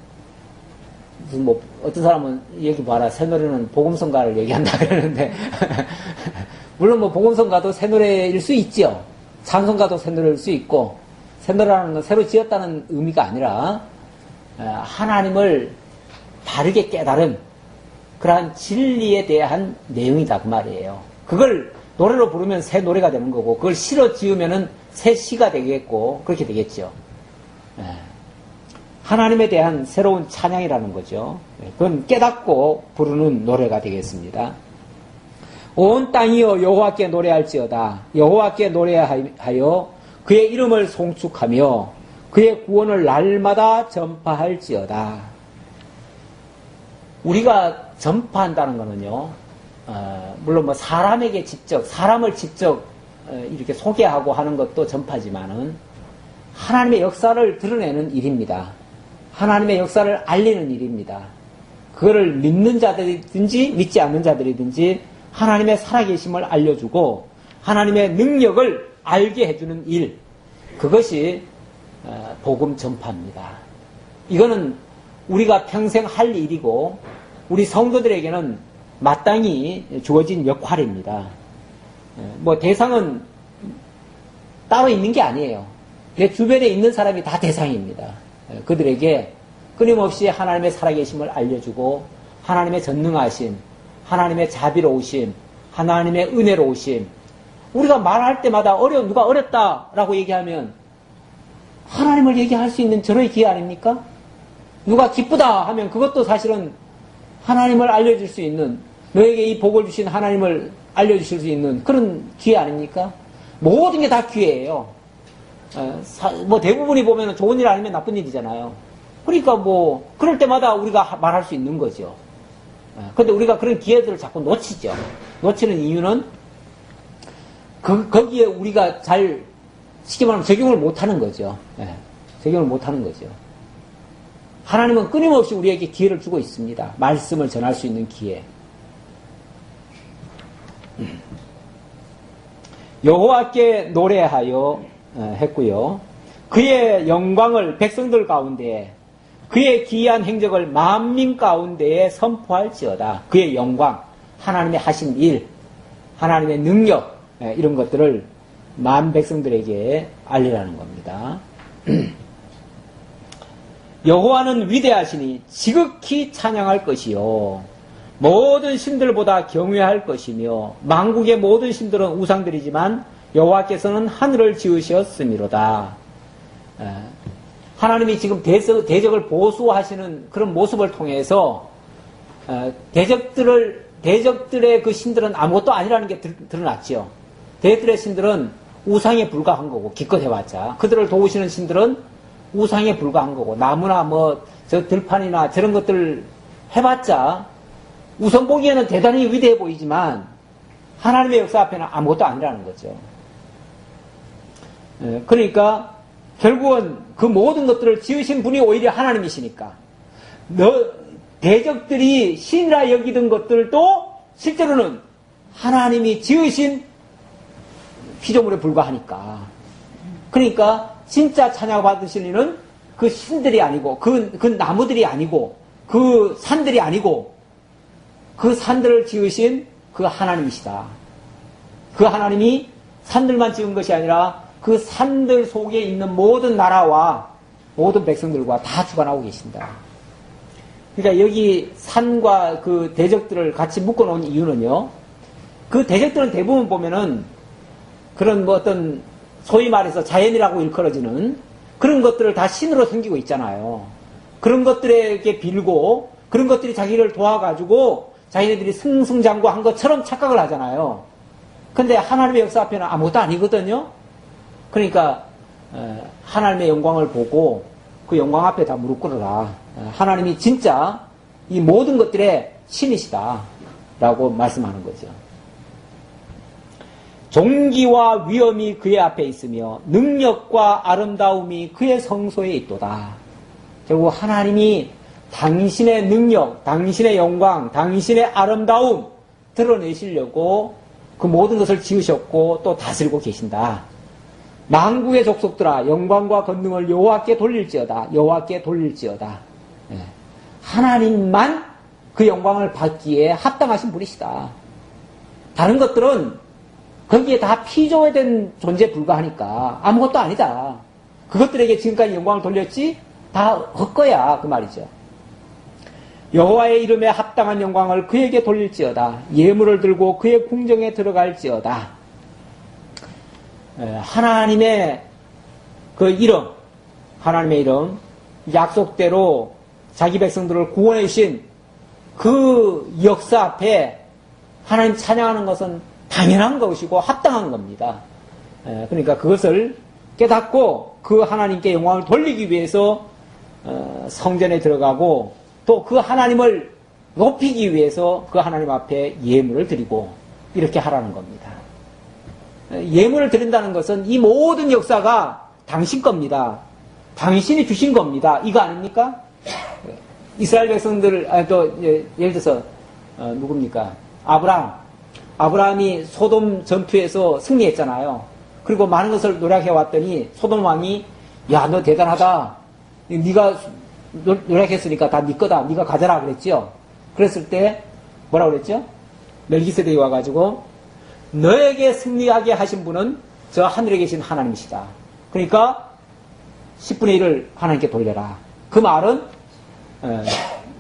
무슨 뭐 어떤 사람은 얘기 봐라. 새 노래는 복음성가를 얘기한다 그러는데 물론 뭐 복음성가도 새 노래일 수 있죠. 찬송가도 새 노래일 수 있고 새 노래라는 건 새로 지었다는 의미가 아니라 하나님을 바르게 깨달은 그러한 진리에 대한 내용이다 그 말이에요. 그걸 노래로 부르면 새 노래가 되는 거고 그걸 시로 지으면은 새 시가 되겠고 그렇게 되겠죠. 하나님에 대한 새로운 찬양이라는 거죠. 그건 깨닫고 부르는 노래가 되겠습니다. 온 땅이여 여호와께 노래할지어다. 여호와께 노래하여 그의 이름을 송축하며 그의 구원을 날마다 전파할지어다. 우리가 전파한다는 것은요, 물론 뭐 사람을 직접 이렇게 소개하고 하는 것도 전파지만은 하나님의 역사를 드러내는 일입니다. 하나님의 역사를 알리는 일입니다. 그거를 믿는 자들이든지 믿지 않는 자들이든지 하나님의 살아계심을 알려주고 하나님의 능력을 알게 해주는 일, 그것이 복음 전파입니다. 이거는 우리가 평생 할 일이고 우리 성도들에게는 마땅히 주어진 역할입니다. 뭐 대상은 따로 있는 게 아니에요. 내 주변에 있는 사람이 다 대상입니다. 그들에게 끊임없이 하나님의 살아계심을 알려주고 하나님의 전능하심, 하나님의 자비로우심, 하나님의 은혜로우심. 우리가 말할 때마다 누가 어렵다라고 얘기하면 하나님을 얘기할 수 있는 저의 기회 아닙니까? 누가 기쁘다 하면 그것도 사실은 하나님을 알려줄 수 있는, 너에게 이 복을 주신 하나님을 알려주실 수 있는 그런 기회 아닙니까? 모든 게 다 기회예요. 뭐 대부분이 보면 좋은 일 아니면 나쁜 일이잖아요. 그러니까 뭐 그럴 때마다 우리가 말할 수 있는 거죠. 근데 우리가 그런 기회들을 자꾸 놓치죠. 놓치는 이유는 거기에 우리가 잘 쉽게 말하면 적용을 못하는 거죠. 적용을 못하는 거죠. 하나님은 끊임없이 우리에게 기회를 주고 있습니다. 말씀을 전할 수 있는 기회. 여호와께 노래하여 했고요. 그의 영광을 백성들 가운데, 그의 기이한 행적을 만민 가운데에 선포할지어다. 그의 영광, 하나님의 하신 일, 하나님의 능력, 이런 것들을 만 백성들에게 알리라는 겁니다. 여호와는 위대하시니 지극히 찬양할 것이요 모든 신들보다 경외할 것이며 만국의 모든 신들은 우상들이지만 여호와께서는 하늘을 지으셨음이로다. 하나님이 지금 대적을 보수하시는 그런 모습을 통해서 대적들의 그 신들은 아무것도 아니라는 게 드러났죠. 대적들의 신들은 우상에 불과한 거고, 기껏 해봤자. 그들을 도우시는 신들은 우상에 불과한 거고, 나무나 뭐 저 들판이나 저런 것들 해봤자 우선 보기에는 대단히 위대해 보이지만 하나님의 역사 앞에는 아무것도 아니라는 거죠. 그러니까 결국은 그 모든 것들을 지으신 분이 오히려 하나님이시니까 대적들이 신이라 여기던 것들도 실제로는 하나님이 지으신 피조물에 불과하니까. 그러니까 진짜 찬양받으실 이는 그 신들이 아니고 그 나무들이 아니고 그 산들이 아니고 그 산들을 지으신 그 하나님이시다. 그 하나님이 산들만 지은 것이 아니라 그 산들 속에 있는 모든 나라와 모든 백성들과 다 주관하고 계신다. 그러니까 여기 산과 그 대적들을 같이 묶어놓은 이유는요. 그 대적들은 대부분 보면은 그런 뭐 어떤 소위 말해서 자연이라고 일컬어지는 그런 것들을 다 신으로 섬기고 있잖아요. 그런 것들에게 빌고 그런 것들이 자기를 도와가지고 자기네들이 승승장구한 것처럼 착각을 하잖아요. 근데 하나님의 역사 앞에는 아무것도 아니거든요. 그러니까 하나님의 영광을 보고 그 영광 앞에 다 무릎 꿇어라. 하나님이 진짜 이 모든 것들의 신이시다 라고 말씀하는 거죠. 존귀와 위엄이 그의 앞에 있으며 능력과 아름다움이 그의 성소에 있도다. 결국 하나님이 당신의 능력, 당신의 영광, 당신의 아름다움 드러내시려고 그 모든 것을 지으셨고 또 다스리고 계신다. 만국의 족속들아 영광과 권능을 여호와께 돌릴지어다. 여호와께 돌릴지어다. 하나님만 그 영광을 받기에 합당하신 분이시다. 다른 것들은 거기에 다 피조된 존재에 불과하니까 아무것도 아니다. 그것들에게 지금까지 영광을 돌렸지 다 헛거야 그 말이죠. 여호와의 이름에 합당한 영광을 그에게 돌릴지어다. 예물을 들고 그의 궁정에 들어갈지어다. 하나님의 그 이름, 하나님의 이름, 약속대로 자기 백성들을 구원해 주신 그 역사 앞에 하나님 찬양하는 것은 당연한 것이고 합당한 겁니다. 그러니까 그것을 깨닫고 그 하나님께 영광을 돌리기 위해서 성전에 들어가고 또 그 하나님을 높이기 위해서 그 하나님 앞에 예물을 드리고 이렇게 하라는 겁니다. 예물을 드린다는 것은 이 모든 역사가 당신 겁니다. 당신이 주신 겁니다. 이거 아닙니까? 이스라엘 백성들, 예를 들어서, 누굽니까? 아브라함이 소돔 전투에서 승리했잖아요. 그리고 많은 것을 노력해 왔더니 소돔 왕이, 야, 너 대단하다. 네가 노력했으니까 다 네 거다. 네가 가져라. 그랬죠? 그랬을 때, 뭐라고 그랬죠? 멜기세덱이 와가지고, 너에게 승리하게 하신 분은 저 하늘에 계신 하나님이시다. 그러니까 10분의 1을 하나님께 돌려라. 그 말은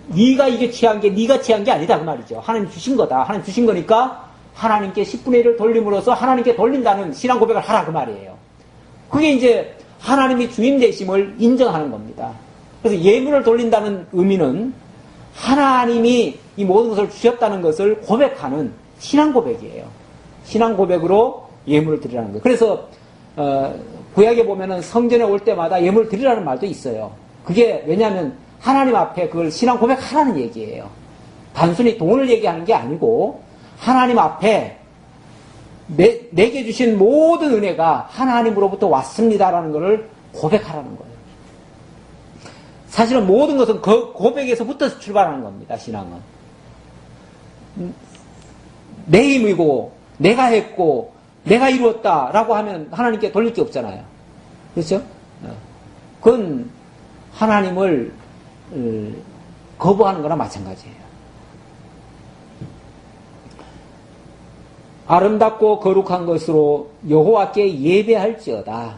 네가 이게 취한 게 네가 취한 게 아니다 그 말이죠. 하나님 주신 거다. 하나님 주신 거니까 하나님께 10분의 1을 돌림으로써 하나님께 돌린다는 신앙 고백을 하라 그 말이에요. 그게 이제 하나님이 주인 되심을 인정하는 겁니다. 그래서 예물을 돌린다는 의미는 하나님이 이 모든 것을 주셨다는 것을 고백하는 신앙 고백이에요. 신앙 고백으로 예물을 드리라는 거예요. 그래서 구약에 보면은 성전에 올 때마다 예물을 드리라는 말도 있어요. 그게 왜냐하면 하나님 앞에 그걸 신앙 고백하라는 얘기예요. 단순히 돈을 얘기하는 게 아니고 하나님 앞에 내게 주신 모든 은혜가 하나님으로부터 왔습니다라는 것을 고백하라는 거예요. 사실은 모든 것은 그 고백에서부터 출발하는 겁니다. 신앙은. 내 힘이고 내가 했고 내가 이루었다라고 하면 하나님께 돌릴 게 없잖아요. 그렇죠? 그건 하나님을 거부하는 거나 마찬가지예요. 아름답고 거룩한 것으로 여호와께 예배할지어다.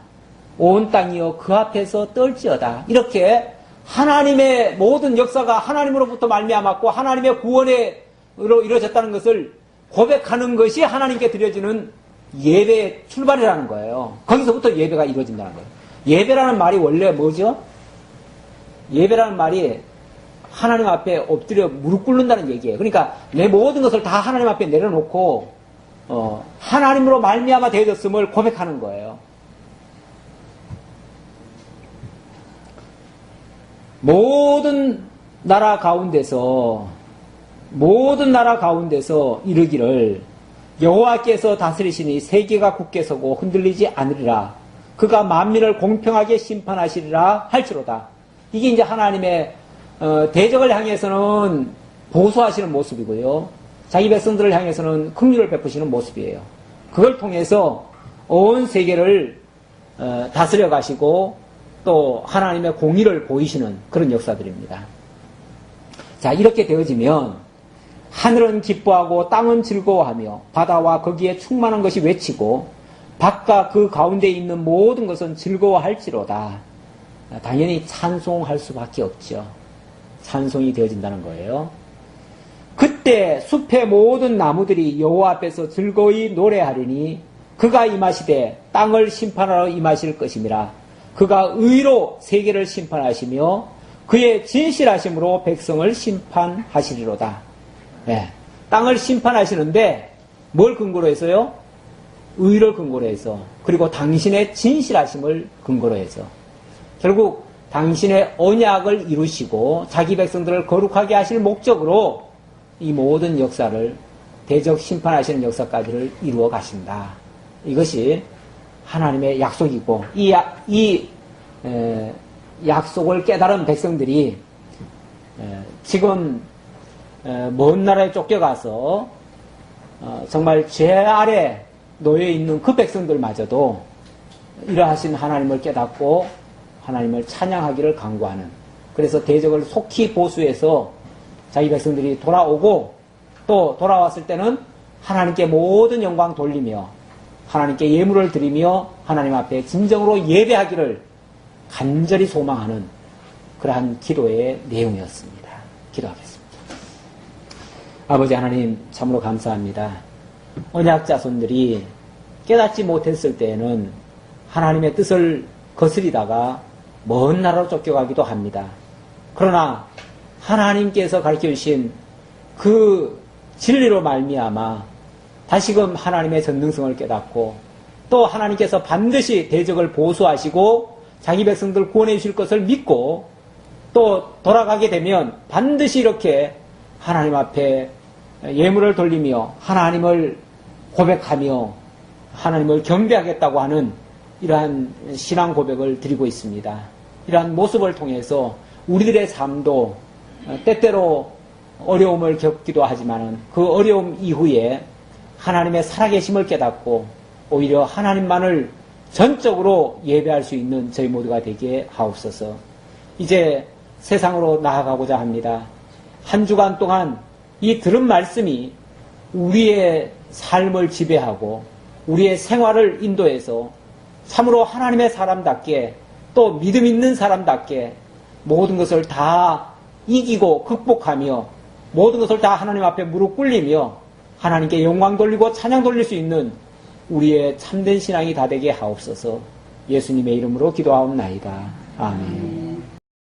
온 땅이여 그 앞에서 떨지어다. 이렇게 하나님의 모든 역사가 하나님으로부터 말미암았고 하나님의 구원으로 이루어졌다는 것을 고백하는 것이 하나님께 드려지는 예배의 출발이라는 거예요. 거기서부터 예배가 이루어진다는 거예요. 예배라는 말이 원래 뭐죠? 예배라는 말이 하나님 앞에 엎드려 무릎 꿇는다는 얘기예요. 그러니까 내 모든 것을 다 하나님 앞에 내려놓고 하나님으로 말미암아 되어졌음을 고백하는 거예요. 모든 나라 가운데서 이르기를 여호와께서 다스리시니 세계가 굳게 서고 흔들리지 않으리라. 그가 만민을 공평하게 심판하시리라 할지로다. 이게 이제 하나님의 대적을 향해서는 보수하시는 모습이고요. 자기 백성들을 향해서는 긍휼을 베푸시는 모습이에요. 그걸 통해서 온 세계를 다스려 가시고 또 하나님의 공의를 보이시는 그런 역사들입니다. 자, 이렇게 되어지면 하늘은 기뻐하고 땅은 즐거워하며 바다와 거기에 충만한 것이 외치고 바깥 그 가운데 있는 모든 것은 즐거워할지로다. 당연히 찬송할 수밖에 없죠. 찬송이 되어진다는 거예요. 그때 숲의 모든 나무들이 여호와 앞에서 즐거이 노래하리니 그가 임하시되 땅을 심판하러 임하실 것임이라. 그가 의로 세계를 심판하시며 그의 진실하심으로 백성을 심판하시리로다. 네. 땅을 심판하시는데 뭘 근거로 해서요? 의를 근거로 해서, 그리고 당신의 진실하심을 근거로 해서, 결국 당신의 언약을 이루시고 자기 백성들을 거룩하게 하실 목적으로 이 모든 역사를, 대적 심판하시는 역사까지를 이루어 가신다. 이것이 하나님의 약속이고, 이 약속을 깨달은 백성들이 지금 먼 나라에 쫓겨가서 정말 죄 아래 놓여 있는 그 백성들마저도 이러하신 하나님을 깨닫고 하나님을 찬양하기를 간구하는, 그래서 대적을 속히 보수해서 자기 백성들이 돌아오고 또 돌아왔을 때는 하나님께 모든 영광 돌리며 하나님께 예물을 드리며 하나님 앞에 진정으로 예배하기를 간절히 소망하는 그러한 기도의 내용이었습니다. 기도하겠습니다. 아버지 하나님, 참으로 감사합니다. 언약 자손들이 깨닫지 못했을 때에는 하나님의 뜻을 거스리다가 먼 나라로 쫓겨가기도 합니다. 그러나 하나님께서 가르쳐주신 그 진리로 말미암아 다시금 하나님의 전능성을 깨닫고 또 하나님께서 반드시 대적을 보수하시고 자기 백성들 구원해 주실 것을 믿고 또 돌아가게 되면 반드시 이렇게 하나님 앞에 예물을 돌리며 하나님을 고백하며 하나님을 경배하겠다고 하는 이러한 신앙 고백을 드리고 있습니다. 이러한 모습을 통해서 우리들의 삶도 때때로 어려움을 겪기도 하지만 그 어려움 이후에 하나님의 살아계심을 깨닫고 오히려 하나님만을 전적으로 예배할 수 있는 저희 모두가 되게 하옵소서. 이제 세상으로 나아가고자 합니다. 한 주간 동안 이 들은 말씀이 우리의 삶을 지배하고 우리의 생활을 인도해서 참으로 하나님의 사람답게 또 믿음 있는 사람답게 모든 것을 다 이기고 극복하며 모든 것을 다 하나님 앞에 무릎 꿇리며 하나님께 영광 돌리고 찬양 돌릴 수 있는 우리의 참된 신앙이 다 되게 하옵소서. 예수님의 이름으로 기도하옵나이다. 아멘.